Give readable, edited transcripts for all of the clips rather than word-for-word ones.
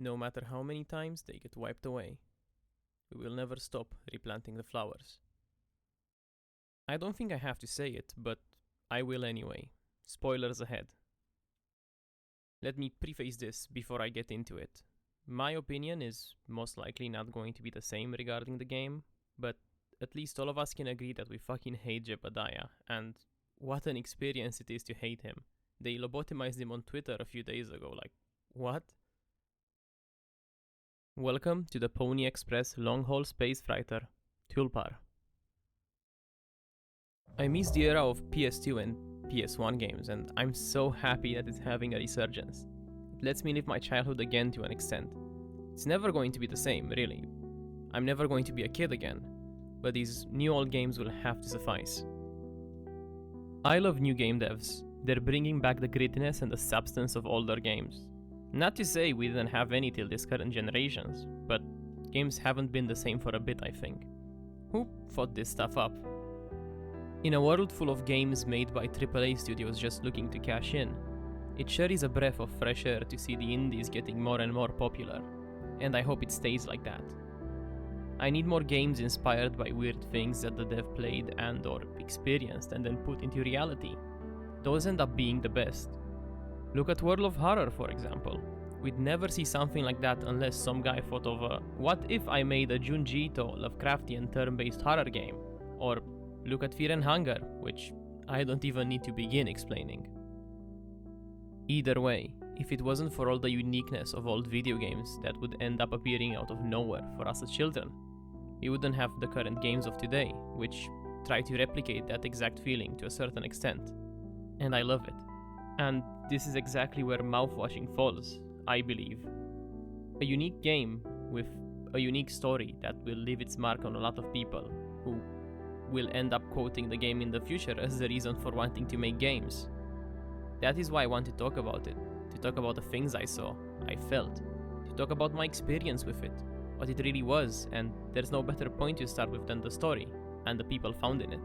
No matter how many times they get wiped away, we will never stop replanting the flowers. I don't think I have to say it, but I will anyway. Spoilers ahead. Let me preface this before I get into it. My opinion is most likely not going to be the same regarding the game, but at least all of us can agree that we fucking hate Jebediah, and what an experience it is to hate him. They lobotomized him on Twitter a few days ago, like, what? Welcome to the Pony Express long-haul space freighter, Tulpar. I miss the era of PS2 and PS1 games, and I'm so happy that it's having a resurgence. It lets me live my childhood again to an extent. It's never going to be the same, really. I'm never going to be a kid again, but these new old games will have to suffice. I love new game devs. They're bringing back the grittiness and the substance of older games. Not to say we didn't have any till this current generations, but games haven't been the same for a bit, I think. Who thought this stuff up? In a world full of games made by AAA studios just looking to cash in, it sure is a breath of fresh air to see the indies getting more and more popular, and I hope it stays like that. I need more games inspired by weird things that the dev played and or experienced and then put into reality. Those end up being the best. Look at World of Horror, for example. We'd never see something like that unless some guy thought of a what if I made a Junji Ito Lovecraftian turn-based horror game? Or look at Fear and Hunger, which I don't even need to begin explaining. Either way, if it wasn't for all the uniqueness of old video games that would end up appearing out of nowhere for us as children, we wouldn't have the current games of today, which try to replicate that exact feeling to a certain extent. And I love it. And this is exactly where Mouthwashing falls, I believe. A unique game with a unique story that will leave its mark on a lot of people who will end up quoting the game in the future as the reason for wanting to make games. That is why I want to talk about it, to talk about the things I saw, I felt, to talk about my experience with it, what it really was, and there's no better point to start with than the story and the people found in it.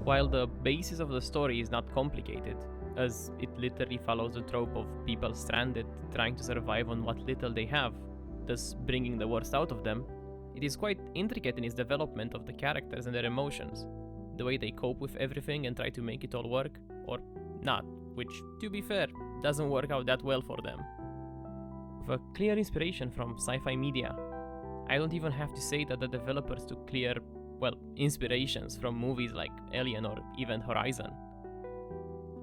While the basis of the story is not complicated, as it literally follows the trope of people stranded trying to survive on what little they have, thus bringing the worst out of them, it is quite intricate in its development of the characters and their emotions, the way they cope with everything and try to make it all work, or not, which, to be fair, doesn't work out that well for them. With a clear inspiration from sci-fi media, I don't even have to say that the developers took clear, inspirations from movies like Alien or Event Horizon.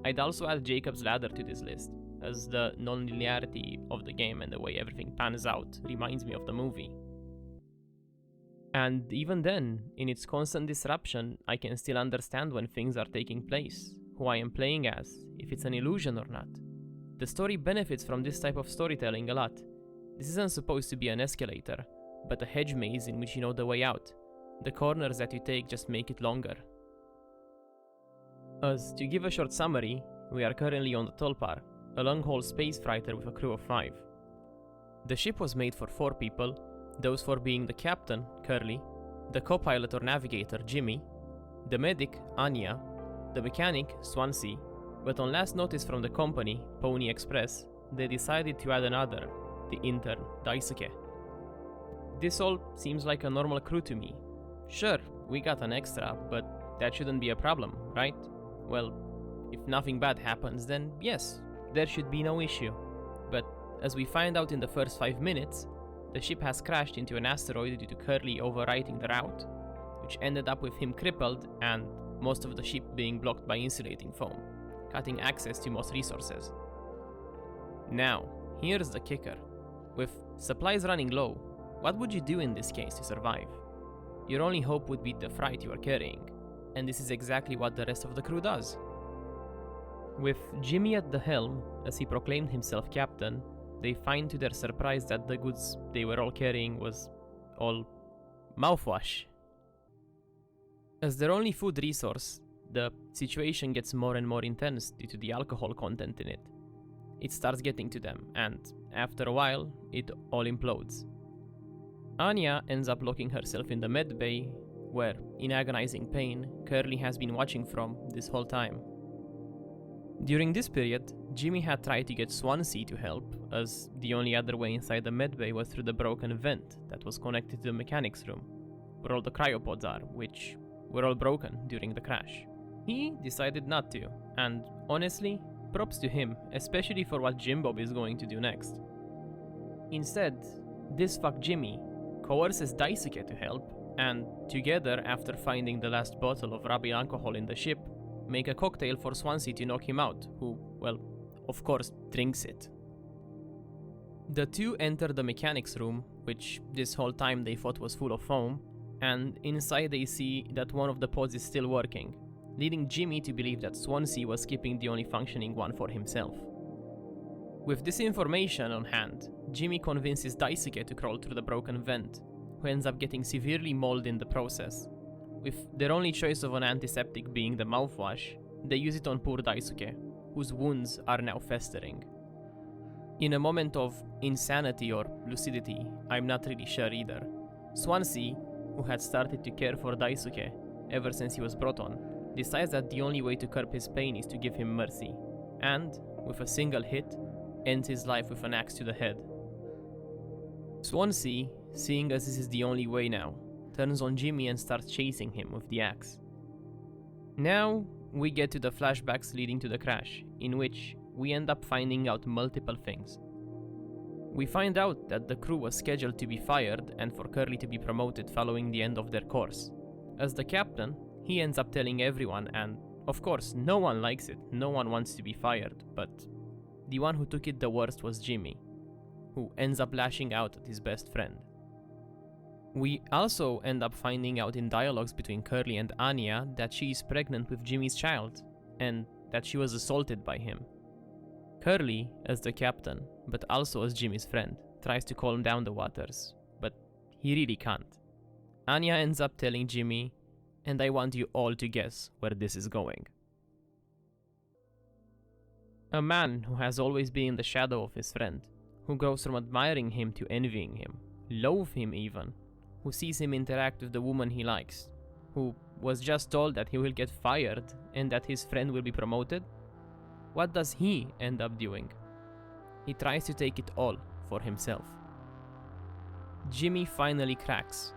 I'd also add Jacob's Ladder to this list, as the non-linearity of the game and the way everything pans out reminds me of the movie. And even then, in its constant disruption, I can still understand when things are taking place, who I am playing as, if it's an illusion or not. The story benefits from this type of storytelling a lot. This isn't supposed to be an escalator, but a hedge maze in which you know the way out. The corners that you take just make it longer. As to give a short summary, we are currently on the Tulpar, a long-haul space freighter with a crew of 5. The ship was made for 4 people, those 4 being the captain, Curly, the co-pilot or navigator, Jimmy, the medic, Anya, the mechanic, Swansea, but on last notice from the company, Pony Express, they decided to add another, the intern, Daisuke. This all seems like a normal crew to me. Sure, we got an extra, but that shouldn't be a problem, right? Well, if nothing bad happens, then yes, there should be no issue. But as we find out in the first 5 minutes, the ship has crashed into an asteroid due to Curly overwriting the route, which ended up with him crippled and most of the ship being blocked by insulating foam, cutting access to most resources. Now, here's the kicker. With supplies running low, what would you do in this case to survive? Your only hope would be the freight you are carrying, and this is exactly what the rest of the crew does. With Jimmy at the helm, as he proclaimed himself captain, they find to their surprise that the goods they were all carrying was all mouthwash. As their only food resource, the situation gets more and more intense due to the alcohol content in it. It starts getting to them, and after a while, it all implodes. Anya ends up locking herself in the med bay, where, in agonizing pain, Curly has been watching from this whole time. During this period, Jimmy had tried to get Swansea to help, as the only other way inside the medbay was through the broken vent that was connected to the mechanics room, where all the cryopods are, which were all broken during the crash. He decided not to, and honestly, props to him, especially for what Jim Bob is going to do next. Instead, this fuck Jimmy coerces Daisuke to help, and together, after finding the last bottle of rubbing alcohol in the ship, make a cocktail for Swansea to knock him out, who, well, of course, drinks it. The two enter the mechanics room, which this whole time they thought was full of foam, and inside they see that one of the pods is still working, leading Jimmy to believe that Swansea was keeping the only functioning one for himself. With this information on hand, Jimmy convinces Daisuke to crawl through the broken vent, who ends up getting severely mauled in the process. With their only choice of an antiseptic being the mouthwash, they use it on poor Daisuke, whose wounds are now festering. In a moment of insanity or lucidity, I'm not really sure either, Swansea, who had started to care for Daisuke ever since he was brought on, decides that the only way to curb his pain is to give him mercy, and, with a single hit, ends his life with an axe to the head. Swansea, seeing as this is the only way now, turns on Jimmy and starts chasing him with the axe. Now, we get to the flashbacks leading to the crash, in which we end up finding out multiple things. We find out that the crew was scheduled to be fired and for Curly to be promoted following the end of their course. As the captain, he ends up telling everyone, and of course no one likes it, no one wants to be fired, but the one who took it the worst was Jimmy, who ends up lashing out at his best friend. We also end up finding out in dialogues between Curly and Anya that she is pregnant with Jimmy's child, and that she was assaulted by him. Curly, as the captain, but also as Jimmy's friend, tries to calm down the waters, but he really can't. Anya ends up telling Jimmy, and I want you all to guess where this is going. A man who has always been in the shadow of his friend, who goes from admiring him to envying him, loathe him even, who sees him interact with the woman he likes, who was just told that he will get fired and that his friend will be promoted. What does he end up doing? He tries to take it all for himself. Jimmy finally cracks,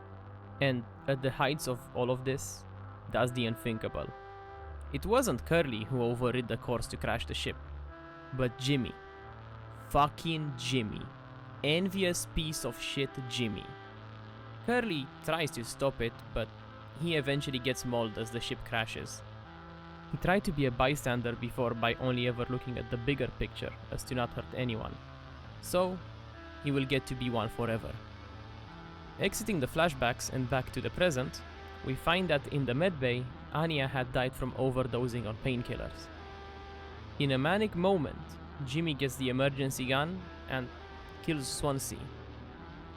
and at the heights of all of this, does the unthinkable. It wasn't Curly who overrid the course to crash the ship, but Jimmy. Fucking Jimmy. Envious piece of shit Jimmy. Curly tries to stop it, but he eventually gets mauled as the ship crashes. He tried to be a bystander before by only ever looking at the bigger picture as to not hurt anyone. So, he will get to be one forever. Exiting the flashbacks and back to the present, we find that in the medbay, Anya had died from overdosing on painkillers. In a manic moment, Jimmy gets the emergency gun and kills Swansea.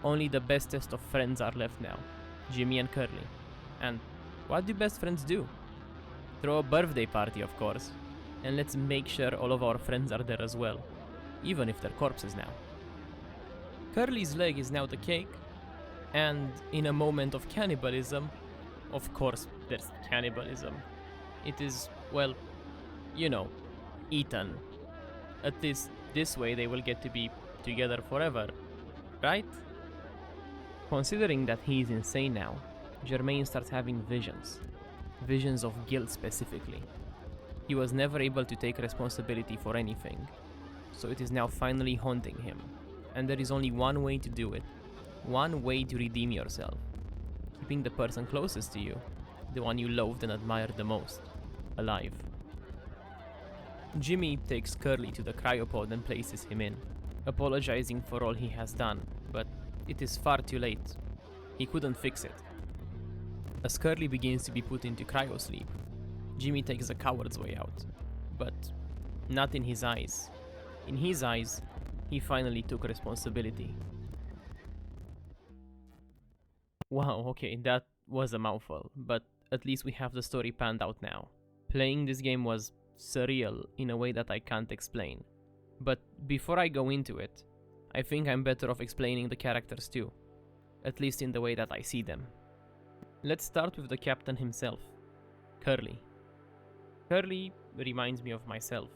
Only the bestest of friends are left now, Jimmy and Curly. And what do best friends do? Throw a birthday party, of course, and let's make sure all of our friends are there as well, even if they're corpses now. Curly's leg is now the cake, and in a moment of cannibalism, of course there's cannibalism, it is, well, you know, eaten. At least this way they will get to be together forever, right? Considering that he is insane now, Germain starts having visions. Visions of guilt specifically. He was never able to take responsibility for anything, so it is now finally haunting him, and there is only one way to do it. One way to redeem yourself. Keeping the person closest to you, the one you loved and admired the most, alive. Jimmy takes Curly to the cryopod and places him in, apologizing for all he has done, but it is far too late. He couldn't fix it. As Curly begins to be put into cryosleep, Jimmy takes the coward's way out, but not in his eyes. In his eyes, he finally took responsibility. Wow, okay, that was a mouthful, but at least we have the story panned out now. Playing this game was surreal in a way that I can't explain. But before I go into it, I think I'm better off explaining the characters too, at least in the way that I see them. Let's start with the captain himself, Curly. Curly reminds me of myself.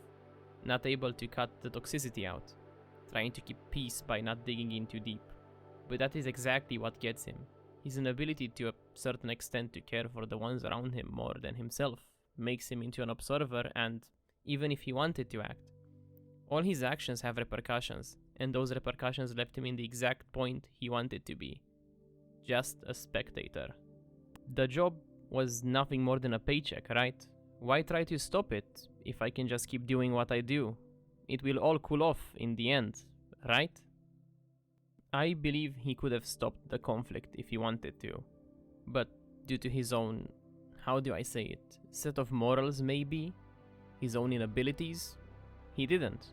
not able to cut the toxicity out, trying to keep peace by not digging in too deep. But that is exactly what gets him. His inability to a certain extent to care for the ones around him more than himself makes him into an observer, and even if he wanted to act, all his actions have repercussions, and those repercussions left him in the exact point he wanted to be. Just a spectator. The job was nothing more than a paycheck, right? Why try to stop it if I can just keep doing what I do? It will all cool off in the end, right? I believe he could have stopped the conflict if he wanted to, but due to his own, how do I say it, set of morals maybe, his own inabilities, he didn't.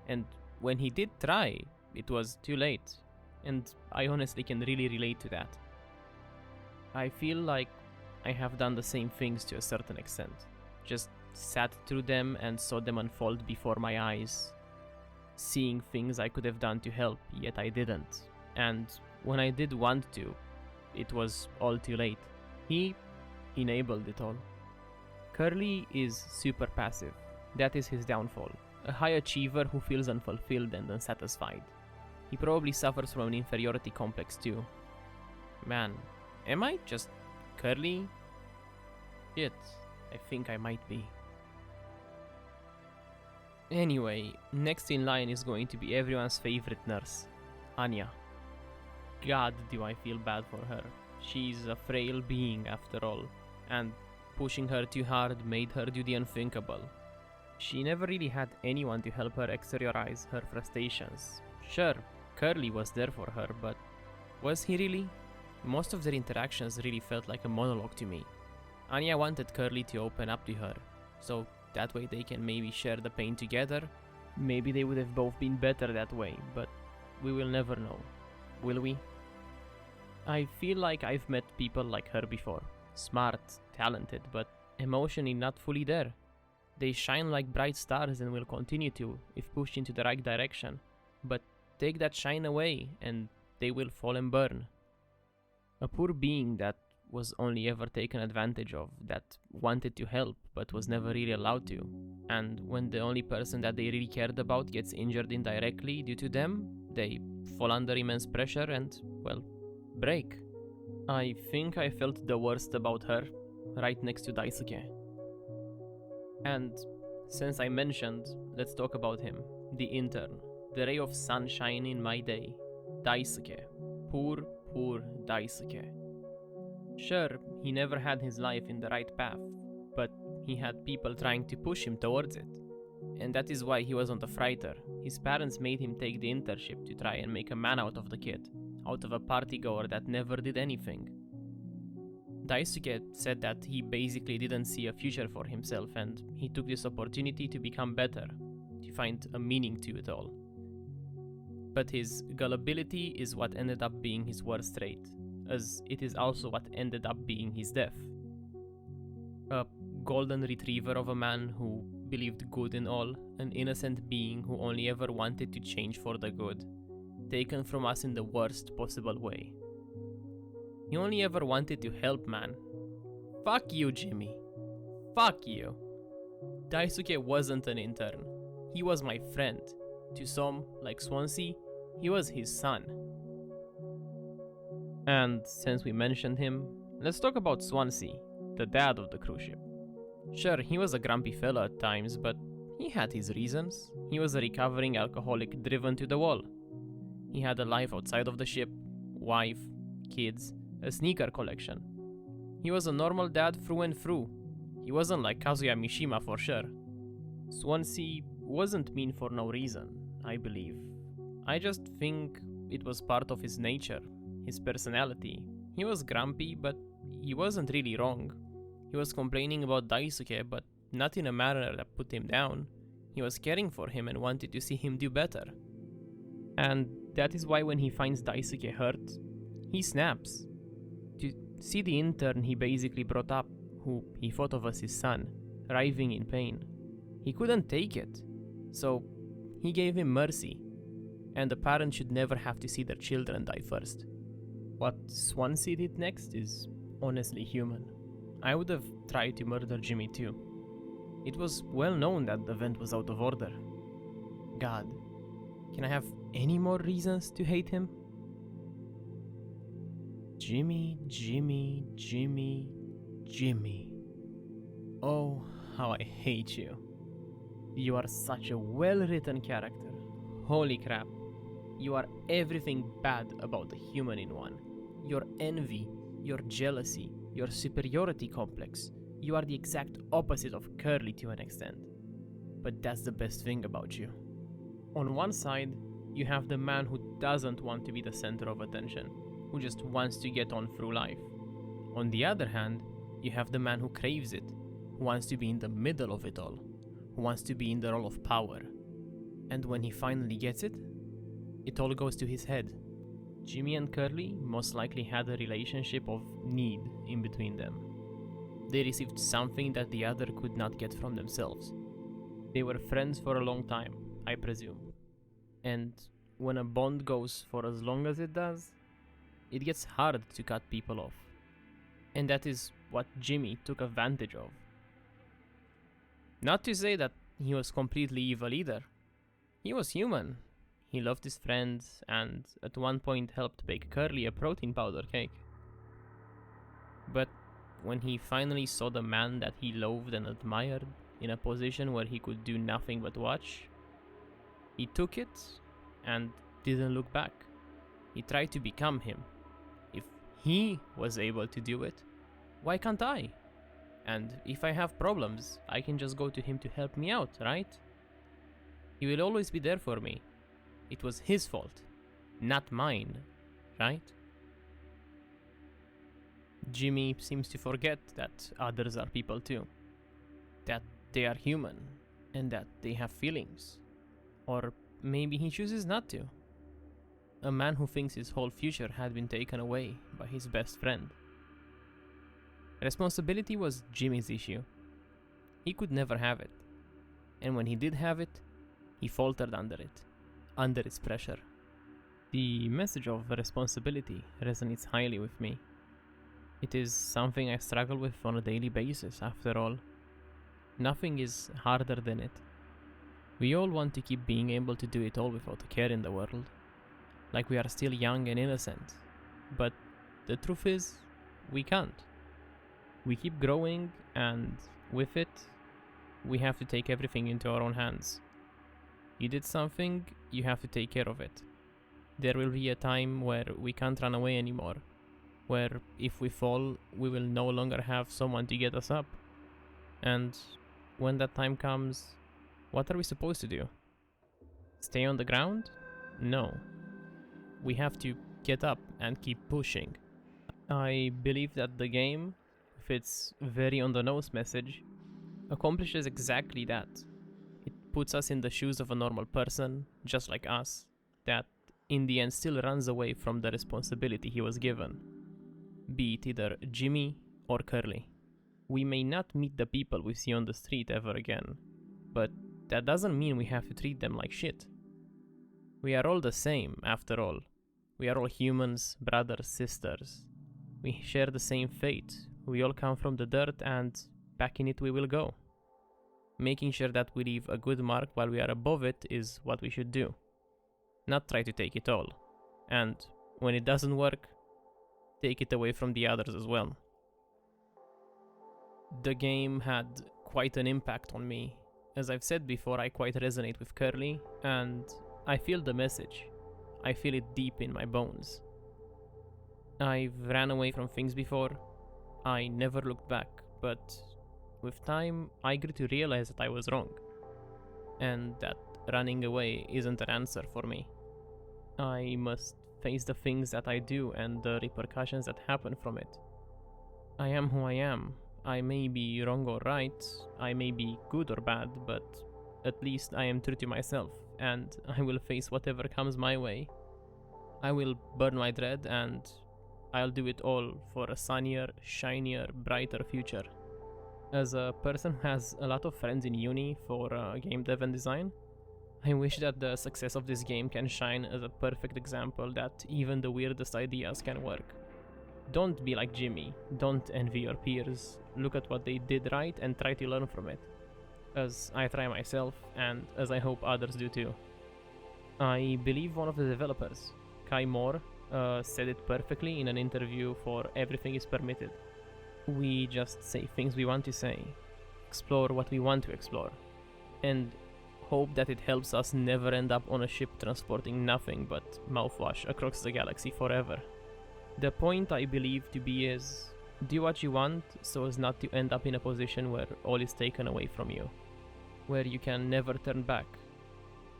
And when he did try, it was too late, and I honestly can really relate to that. I feel like I have done the same things to a certain extent, just sat through them and saw them unfold before my eyes, seeing things I could have done to help, yet I didn't. And when I did want to, it was all too late. He enabled it all. Curly is super passive. That is his downfall. A high achiever who feels unfulfilled and unsatisfied. He probably suffers from an inferiority complex too. Man, am I just Curly? Shit, I think I might be. Anyway, next in line is going to be everyone's favorite nurse, Anya. God, do I feel bad for her. She's a frail being after all, and pushing her too hard made her do the unthinkable. She never really had anyone to help her exteriorize her frustrations. Sure, Curly was there for her, but was he really? Most of their interactions really felt like a monologue to me. Anya wanted Curly to open up to her, so that way they can maybe share the pain together. Maybe they would have both been better that way, but we will never know. Will we? I feel like I've met people like her before. Smart, talented, but emotionally not fully there. They shine like bright stars and will continue to if pushed into the right direction. But take that shine away and they will fall and burn. A poor being that was only ever taken advantage of, that wanted to help but was never really allowed to. And when the only person that they really cared about gets injured indirectly due to them, they fall under immense pressure and, well, break. I think I felt the worst about her right next to Daisuke. And since I mentioned, let's talk about him, the intern, the ray of sunshine in my day, Daisuke. Poor Daisuke. Sure, he never had his life in the right path, but he had people trying to push him towards it. And that is why he was on the freighter. His parents made him take the internship to try and make a man out of the kid, out of a partygoer that never did anything. Daisuke said that he basically didn't see a future for himself and he took this opportunity to become better, to find a meaning to it all. But his gullibility is what ended up being his worst trait, as it is also what ended up being his death. A golden retriever of a man who believed good in all, an innocent being who only ever wanted to change for the good, taken from us in the worst possible way. He only ever wanted to help, man. Fuck you, Jimmy. Fuck you. Daisuke wasn't an intern. He was my friend. To some, like Swansea, he was his son. And since we mentioned him, let's talk about Swansea, the dad of the cruise ship. Sure, he was a grumpy fella at times, but he had his reasons. He was a recovering alcoholic driven to the wall. He had a life outside of the ship, wife, kids, a sneaker collection. He was a normal dad through and through. He wasn't like Kazuya Mishima for sure. Swansea wasn't mean for no reason, I believe. I just think it was part of his nature, his personality. He was grumpy, but he wasn't really wrong. He was complaining about Daisuke, but not in a manner that put him down. He was caring for him and wanted to see him do better. And that is why when he finds Daisuke hurt, he snaps. To see the intern he basically brought up, who he thought of as his son, writhing in pain, he couldn't take it. So he gave him mercy. And a parent should never have to see their children die first. What Swansea did next is honestly human. I would have tried to murder Jimmy too. It was well known that the vent was out of order. God, can I have any more reasons to hate him? Jimmy, Jimmy, Jimmy, Jimmy. Oh, how I hate you. You are such a well-written character. Holy crap. You are everything bad about the human in one. Your envy, your jealousy, your superiority complex. You are the exact opposite of Curly to an extent. But that's the best thing about you. On one side, you have the man who doesn't want to be the center of attention, who just wants to get on through life. On the other hand, you have the man who craves it, who wants to be in the middle of it all, who wants to be in the role of power. And when he finally gets it all goes to his head. Jimmy and Curly most likely had a relationship of need in between them. They received something that the other could not get from themselves. They were friends for a long time, I presume. And when a bond goes for as long as it does, it gets hard to cut people off. And that is what Jimmy took advantage of. Not to say that he was completely evil either. He was human. He loved his friends and at one point helped bake Curly a protein powder cake. But when he finally saw the man that he loathed and admired in a position where he could do nothing but watch, he took it and didn't look back. He tried to become him. If he was able to do it, why can't I? And if I have problems, I can just go to him to help me out, right? He will always be there for me. It was his fault, not mine, right? Jimmy seems to forget that others are people too. That they are human, and that they have feelings. Or maybe he chooses not to. A man who thinks his whole future had been taken away by his best friend. Responsibility was Jimmy's issue. He could never have it. And when he did have it, he faltered under it, under its pressure. The message of responsibility resonates highly with me. It is something I struggle with on a daily basis, after all. Nothing is harder than it. We all want to keep being able to do it all without a care in the world. Like we are still young and innocent. But the truth is, we can't. We keep growing, and with it, we have to take everything into our own hands. You did something, you have to take care of it. There will be a time where we can't run away anymore. Where if we fall, we will no longer have someone to get us up. And when that time comes, what are we supposed to do? Stay on the ground? No. We have to get up and keep pushing. I believe that the game, with its very on-the-nose message, accomplishes exactly that. It puts us in the shoes of a normal person, just like us, that in the end still runs away from the responsibility he was given. Be it either Jimmy or Curly. We may not meet the people we see on the street ever again, but that doesn't mean we have to treat them like shit. We are all the same, after all. We are all humans, brothers, sisters. We share the same fate. We all come from the dirt, and back in it we will go. Making sure that we leave a good mark while we are above it is what we should do. Not try to take it all. And when it doesn't work, take it away from the others as well. The game had quite an impact on me. As I've said before, I quite resonate with Curly, and I feel the message. I feel it deep in my bones. I've ran away from things before. I never looked back, but with time, I grew to realize that I was wrong. And that running away isn't an answer for me. I must face the things that I do and the repercussions that happen from it. I am who I am. I may be wrong or right, I may be good or bad, but at least I am true to myself, and I will face whatever comes my way. I will burn my dread, and I'll do it all for a sunnier, shinier, brighter future. As a person who has a lot of friends in uni for game dev and design, I wish that the success of this game can shine as a perfect example that even the weirdest ideas can work. Don't be like Jimmy, don't envy your peers, look at what they did right and try to learn from it. As I try myself, and as I hope others do too. I believe one of the developers, Kai Moore, said it perfectly in an interview for Everything is Permitted. We just say things we want to say, explore what we want to explore, and hope that it helps us never end up on a ship transporting nothing but mouthwash across the galaxy forever. The point I believe to be is, do what you want so as not to end up in a position where all is taken away from you, where you can never turn back.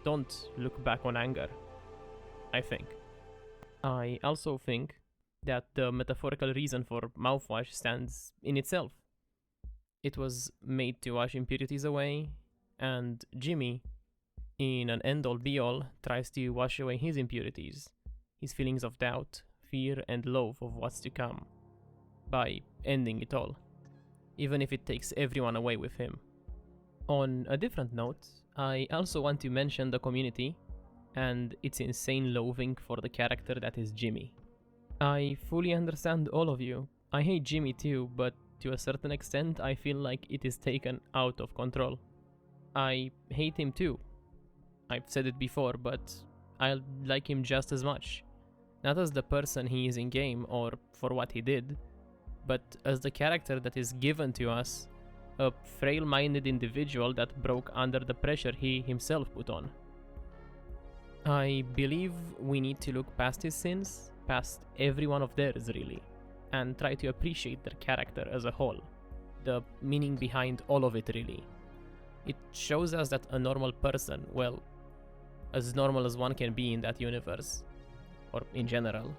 Don't look back on anger, I think. I also think that the metaphorical reason for mouthwash stands in itself. It was made to wash impurities away, and Jimmy, in an end-all be-all, tries to wash away his impurities, his feelings of doubt, fear, and loath of what's to come, by ending it all, even if it takes everyone away with him. On a different note, I also want to mention the community and its insane loathing for the character that is Jimmy. I fully understand all of you. I hate Jimmy too, but to a certain extent I feel like it is taken out of control. I hate him too. I've said it before, but I like him just as much. Not as the person he is in-game or for what he did, but as the character that is given to us, a frail-minded individual that broke under the pressure he himself put on. I believe we need to look past his sins, past every one of theirs really, and try to appreciate their character as a whole, the meaning behind all of it really. It shows us that a normal person, well, as normal as one can be in that universe, or in general,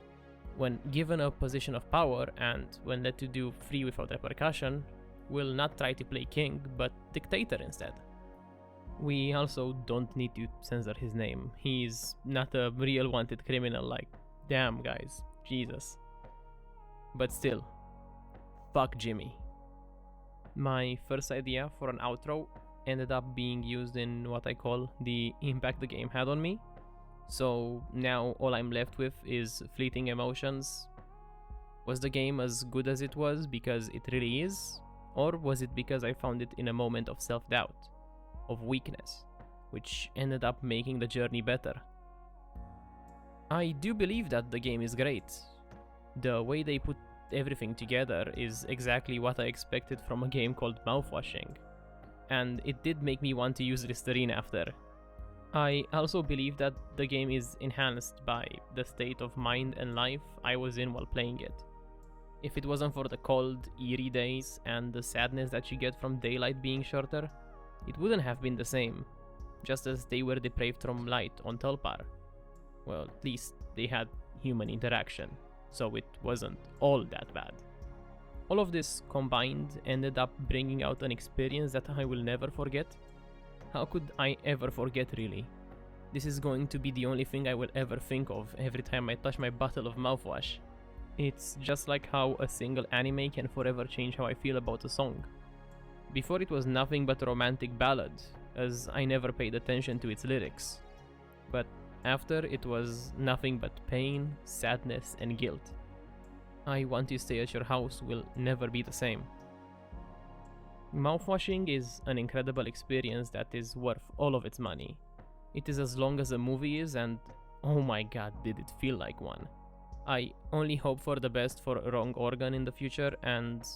when given a position of power and when let to do free without repercussion, will not try to play king, but dictator instead. We also don't need to censor his name. He's not a real wanted criminal, like, damn guys, Jesus. But still, fuck Jimmy. My first idea for an outro ended up being used in what I call the impact the game had on me. So now all I'm left with is fleeting emotions. Was the game as good as it was because it really is? Or was it because I found it in a moment of self-doubt, of weakness, which ended up making the journey better? I do believe that the game is great. The way they put everything together is exactly what I expected from a game called Mouthwashing, and it did make me want to use Listerine after. I also believe that the game is enhanced by the state of mind and life I was in while playing it. If it wasn't for the cold, eerie days and the sadness that you get from daylight being shorter, it wouldn't have been the same, just as they were depraved from light on Tulpar. Well, at least they had human interaction, so it wasn't all that bad. All of this combined ended up bringing out an experience that I will never forget. How could I ever forget, really? This is going to be the only thing I will ever think of every time I touch my bottle of mouthwash. It's just like how a single anime can forever change how I feel about a song. Before it was nothing but a romantic ballad, as I never paid attention to its lyrics. But after, it was nothing but pain, sadness, and guilt. I Want to Stay at Your House will never be the same. Mouthwashing is an incredible experience that is worth all of its money. It is as long as a movie is, and oh my god, did it feel like one. I only hope for the best for Wrong Organ in the future, and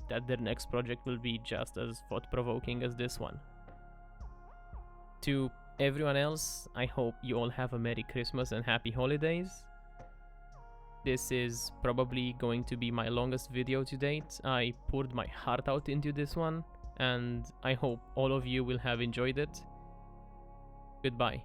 that their next project will be just as thought-provoking as this one. To everyone else, I hope you all have a Merry Christmas and Happy Holidays. This is probably going to be my longest video to date. I poured my heart out into this one, and I hope all of you will have enjoyed it. Goodbye.